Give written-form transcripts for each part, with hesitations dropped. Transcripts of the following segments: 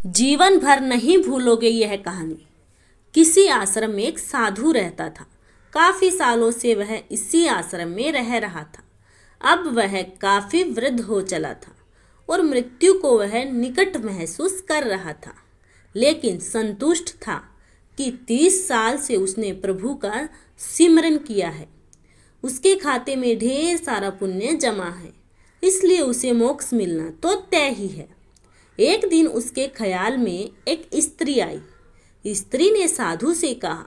जीवन भर नहीं भूलोगे यह कहानी। किसी आश्रम में एक साधु रहता था। काफी सालों से वह इसी आश्रम में रह रहा था। अब वह काफी वृद्ध हो चला था और मृत्यु को वह निकट महसूस कर रहा था, लेकिन संतुष्ट था कि 30 साल से उसने प्रभु का सिमरन किया है। उसके खाते में ढेर सारा पुण्य जमा है, इसलिए उसे मोक्ष मिलना तो तय ही है। एक दिन उसके ख्याल में एक स्त्री आई। स्त्री ने साधु से कहा,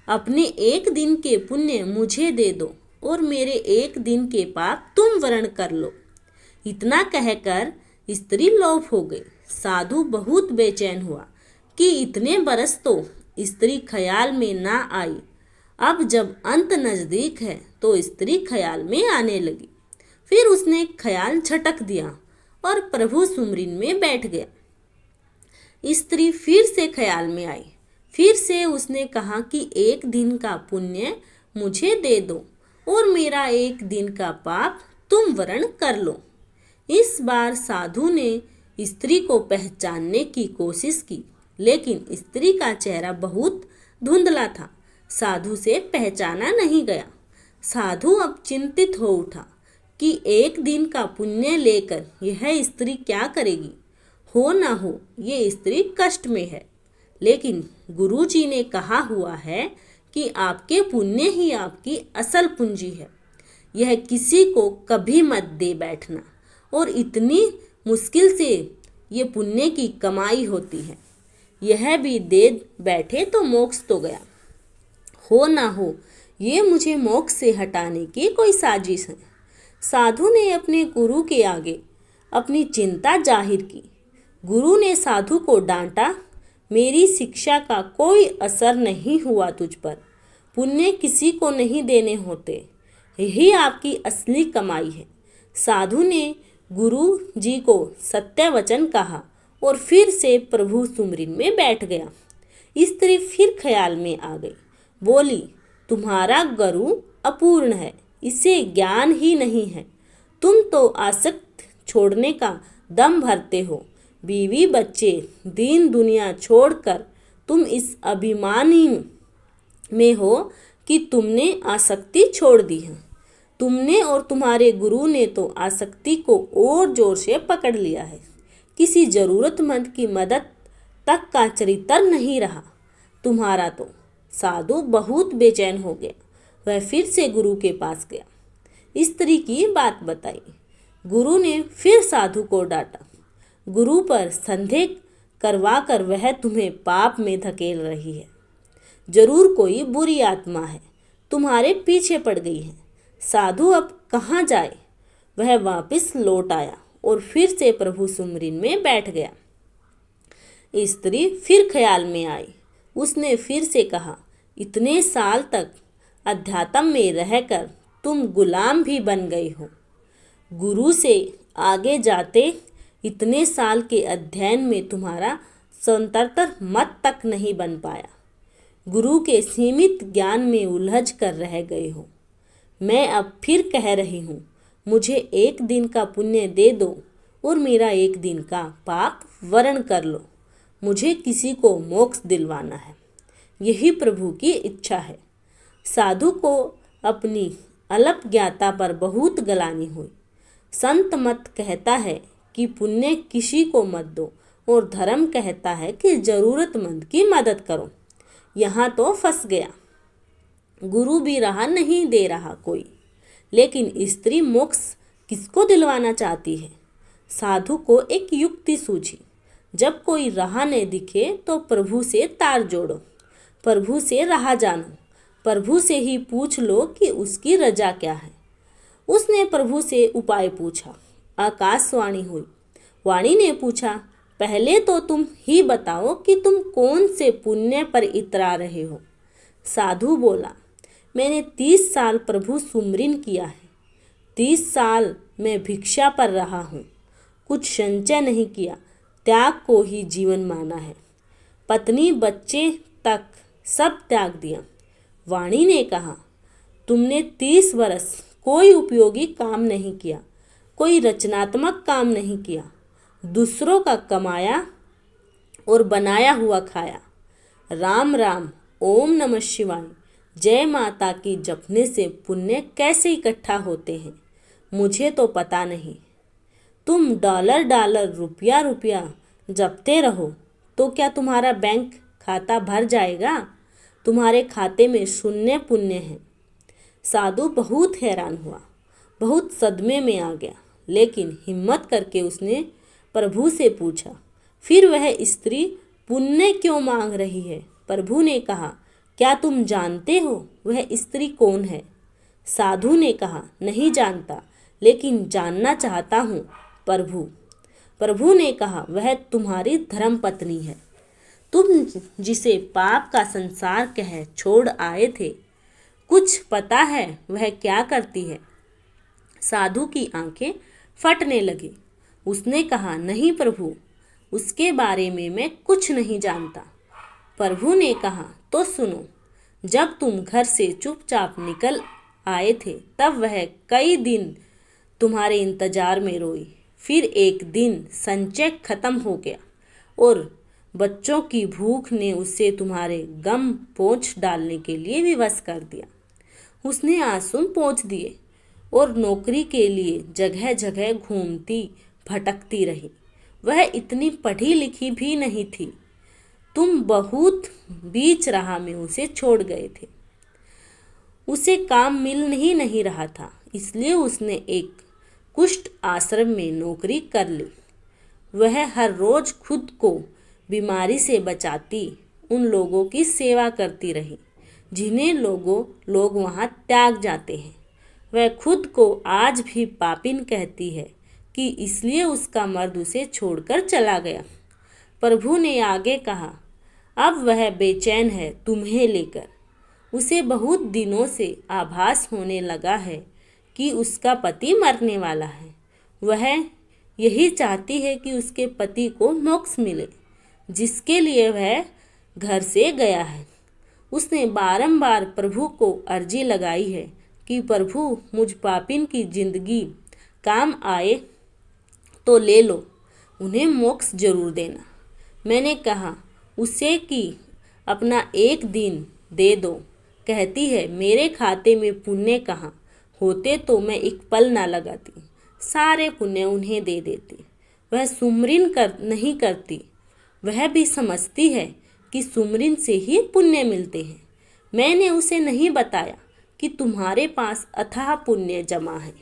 अपने एक दिन के पुण्य मुझे दे दो और मेरे एक दिन के पाप तुम वरण कर लो। इतना कहकर स्त्री लोभ हो गई। साधु बहुत बेचैन हुआ कि इतने बरस तो स्त्री ख्याल में ना आई। अब जब अंत नजदीक है तो स्त्री ख्याल में आने लगी। फिर उसने ख्याल झटक दिया और प्रभु सुमरिन में बैठ गया। स्त्री फिर से ख्याल में आई। फिर से उसने कहा कि एक दिन का पुण्य मुझे दे दो और मेरा एक दिन का पाप तुम वरण कर लो। इस बार साधु ने स्त्री को पहचानने की कोशिश की, लेकिन स्त्री का चेहरा बहुत धुंधला था। साधु से पहचाना नहीं गया। साधु अब चिंतित हो उठा कि एक दिन का पुण्य लेकर यह स्त्री क्या करेगी। हो ना हो ये स्त्री कष्ट में है, लेकिन गुरुजी ने कहा हुआ है कि आपके पुण्य ही आपकी असल पूंजी है। यह किसी को कभी मत दे बैठना, और इतनी मुश्किल से ये पुण्य की कमाई होती है। यह भी दे बैठे तो मोक्ष तो गया। हो ना हो ये मुझे मोक्ष से हटाने की कोई साजिश है। साधु ने अपने गुरु के आगे अपनी चिंता जाहिर की। गुरु ने साधु को डांटा, मेरी शिक्षा का कोई असर नहीं हुआ तुझ पर। पुण्य किसी को नहीं देने होते, यही आपकी असली कमाई है। साधु ने गुरु जी को सत्य वचन कहा और फिर से प्रभु सुमरिन में बैठ गया। स्त्री फिर ख्याल में आ गई। बोली, तुम्हारा गुरु अपूर्ण है, इसे ज्ञान ही नहीं है। तुम तो आसक्त छोड़ने का दम भरते हो। बीवी बच्चे दीन दुनिया छोड़कर तुम इस अभिमानी में हो कि तुमने आसक्ति छोड़ दी है। तुमने और तुम्हारे गुरु ने तो आसक्ति को और जोर से पकड़ लिया है। किसी जरूरतमंद की मदद तक का चरित्र नहीं रहा तुम्हारा तो। साधु बहुत बेचैन हो गया। वह फिर से गुरु के पास गया, स्त्री की बात बताई। गुरु ने फिर साधु को डांटा। गुरु पर संदेह करवाकर वह तुम्हें पाप में धकेल रही है। जरूर कोई बुरी आत्मा है, तुम्हारे पीछे पड़ गई है। साधु अब कहाँ जाए। वह वापस लौट आया और फिर से प्रभु सुमरिन में बैठ गया। स्त्री फिर ख्याल में आई। उसने फिर से कहा, इतने साल तक अध्यात्म में रहकर तुम गुलाम भी बन गई हो। गुरु से आगे जाते इतने साल के अध्ययन में तुम्हारा स्वतंत्र मत तक नहीं बन पाया। गुरु के सीमित ज्ञान में उलझ कर रह गए हो। मैं अब फिर कह रही हूँ, मुझे एक दिन का पुण्य दे दो और मेरा एक दिन का पाप वरण कर लो। मुझे किसी को मोक्ष दिलवाना है, यही प्रभु की इच्छा है। साधु को अपनी अल्पज्ञता पर बहुत ग्लानि हुई। संत मत कहता है कि पुण्य किसी को मत दो, और धर्म कहता है कि जरूरतमंद की मदद करो। यहाँ तो फंस गया। गुरु भी राह नहीं दे रहा कोई, लेकिन स्त्री मोक्ष किसको दिलवाना चाहती है। साधु को एक युक्ति सूझी। जब कोई राह न दिखे तो प्रभु से तार जोड़ो, प्रभु से राह जानो, प्रभु से ही पूछ लो कि उसकी रजा क्या है। उसने प्रभु से उपाय पूछा। आकाशवाणी हुई। वाणी ने पूछा, पहले तो तुम ही बताओ कि तुम कौन से पुण्य पर इतरा रहे हो। साधु बोला, मैंने 30 साल प्रभु सुमरिन किया है। 30 साल मैं भिक्षा पर रहा हूँ, कुछ संचय नहीं किया, त्याग को ही जीवन माना है। पत्नी बच्चे तक सब त्याग दिया। वाणी ने कहा, तुमने 30 वर्ष कोई उपयोगी काम नहीं किया, कोई रचनात्मक काम नहीं किया। दूसरों का कमाया और बनाया हुआ खाया। राम राम, ओम नमः शिवाय, जय माता की जपने से पुण्य कैसे इकट्ठा होते हैं मुझे तो पता नहीं। तुम डॉलर डॉलर रुपया रुपया जपते रहो तो क्या तुम्हारा बैंक खाता भर जाएगा? तुम्हारे खाते में शून्य पुण्य है। साधु बहुत हैरान हुआ, बहुत सदमे में आ गया, लेकिन हिम्मत करके उसने प्रभु से पूछा, फिर वह स्त्री पुण्य क्यों मांग रही है? प्रभु ने कहा, क्या तुम जानते हो वह स्त्री कौन है? साधु ने कहा, नहीं जानता, लेकिन जानना चाहता हूँ प्रभु। प्रभु ने कहा, वह तुम्हारी धर्म पत्नी है। तुम जिसे पाप का संसार कह छोड़ आए थे, कुछ पता है वह क्या करती है? साधु की आंखें फटने लगी। उसने कहा, नहीं प्रभु, उसके बारे में मैं कुछ नहीं जानता। प्रभु ने कहा, तो सुनो, जब तुम घर से चुपचाप निकल आए थे तब वह कई दिन तुम्हारे इंतजार में रोई। फिर एक दिन संचय खत्म हो गया और बच्चों की भूख ने उसे तुम्हारे गम पोंछ डालने के लिए विवश कर दिया। उसने आंसू पोंछ दिए और नौकरी के लिए जगह जगह घूमती भटकती रही। वह इतनी पढ़ी लिखी भी नहीं थी। तुम बहुत बीच राह में उसे छोड़ गए थे। उसे काम मिल नहीं रहा था, इसलिए उसने एक कुष्ठ आश्रम में नौकरी कर ली। वह हर रोज खुद को बीमारी से बचाती उन लोगों की सेवा करती रही जिन्हें लोग वहाँ त्याग जाते हैं। वह खुद को आज भी पापिन कहती है कि इसलिए उसका मर्द उसे छोड़कर चला गया। प्रभु ने आगे कहा, अब वह बेचैन है तुम्हें लेकर। उसे बहुत दिनों से आभास होने लगा है कि उसका पति मरने वाला है। वह यही चाहती है कि उसके पति को मोक्ष मिले, जिसके लिए वह घर से गया है। उसने बारंबार प्रभु को अर्जी लगाई है कि प्रभु, मुझ पापिन की जिंदगी काम आए तो ले लो, उन्हें मोक्ष जरूर देना। मैंने कहा उसे कि अपना एक दिन दे दो। कहती है, मेरे खाते में पुण्य कहाँ होते तो मैं एक पल ना लगाती, सारे पुण्य उन्हें दे देती। वह सुमरिन नहीं करती। वह भी समझती है कि सुमरिन से ही पुण्य मिलते हैं। मैंने उसे नहीं बताया कि तुम्हारे पास अथाह पुण्य जमा है।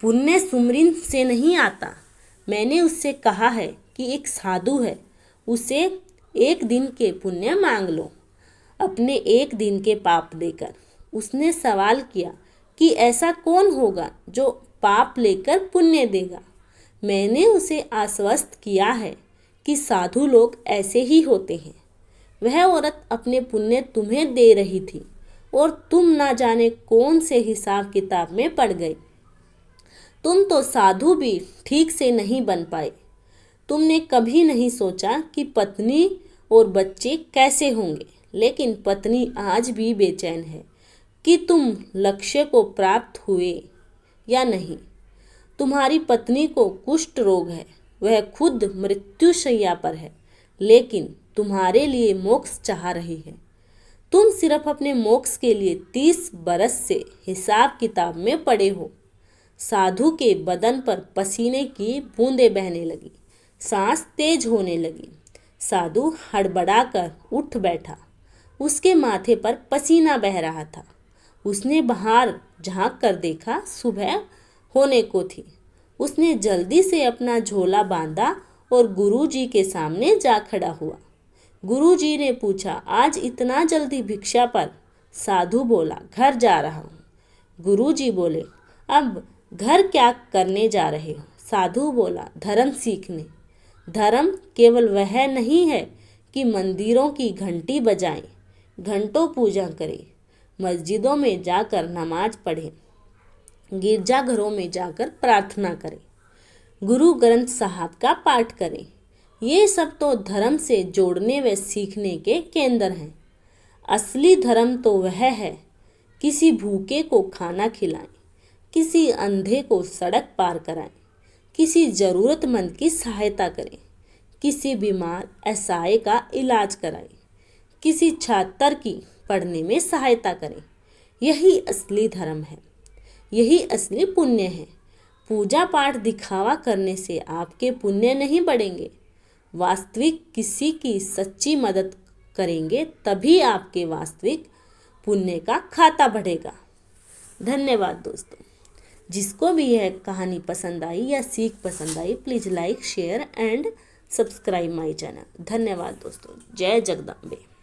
पुण्य सुमरिन से नहीं आता। मैंने उससे कहा है कि एक साधु है, उसे एक दिन के पुण्य मांग लो, अपने एक दिन के पाप देकर। उसने सवाल किया कि ऐसा कौन होगा जो पाप लेकर पुण्य देगा? मैंने उसे आश्वस्त किया है कि साधु लोग ऐसे ही होते हैं। वह औरत अपने पुण्य तुम्हें दे रही थी और तुम ना जाने कौन से हिसाब किताब में पड़ गए। तुम तो साधु भी ठीक से नहीं बन पाए। तुमने कभी नहीं सोचा कि पत्नी और बच्चे कैसे होंगे, लेकिन पत्नी आज भी बेचैन है कि तुम लक्ष्य को प्राप्त हुए या नहीं। तुम्हारी पत्नी को कुष्ठ रोग है, वह खुद मृत्युशैया पर है, लेकिन तुम्हारे लिए मोक्ष चाह रही है। तुम सिर्फ अपने मोक्ष के लिए 30 बरस से हिसाब किताब में पड़े हो। साधु के बदन पर पसीने की बूंदें बहने लगी, सांस तेज होने लगी। साधु हड़बड़ाकर उठ बैठा। उसके माथे पर पसीना बह रहा था। उसने बाहर झांक कर देखा, सुबह होने को थी। उसने जल्दी से अपना झोला बांधा और गुरुजी के सामने जा खड़ा हुआ। गुरुजी ने पूछा, आज इतना जल्दी भिक्षा पर? साधु बोला, घर जा रहा हूँ। गुरुजी बोले, अब घर क्या करने जा रहे हो? साधु बोला, धर्म सीखने। धर्म केवल वह नहीं है कि मंदिरों की घंटी बजाएं, घंटों पूजा करें, मस्जिदों में जाकर नमाज पढ़ें, गिरजाघरों में जाकर प्रार्थना करें, गुरु ग्रंथ साहब का पाठ करें। ये सब तो धर्म से जोड़ने व सीखने के केंद्र हैं। असली धर्म तो वह है, किसी भूखे को खाना खिलाएं, किसी अंधे को सड़क पार कराएं, किसी ज़रूरतमंद की सहायता करें, किसी बीमार असहाय का इलाज कराएं, किसी छात्र की पढ़ने में सहायता करें। यही असली धर्म है, यही असली पुण्य है। पूजा पाठ दिखावा करने से आपके पुण्य नहीं बढ़ेंगे। वास्तविक किसी की सच्ची मदद करेंगे तभी आपके वास्तविक पुण्य का खाता बढ़ेगा। धन्यवाद दोस्तों। जिसको भी यह कहानी पसंद आई या सीख पसंद आई, please like, share and subscribe my channel. धन्यवाद दोस्तों। जय जगदम्बे।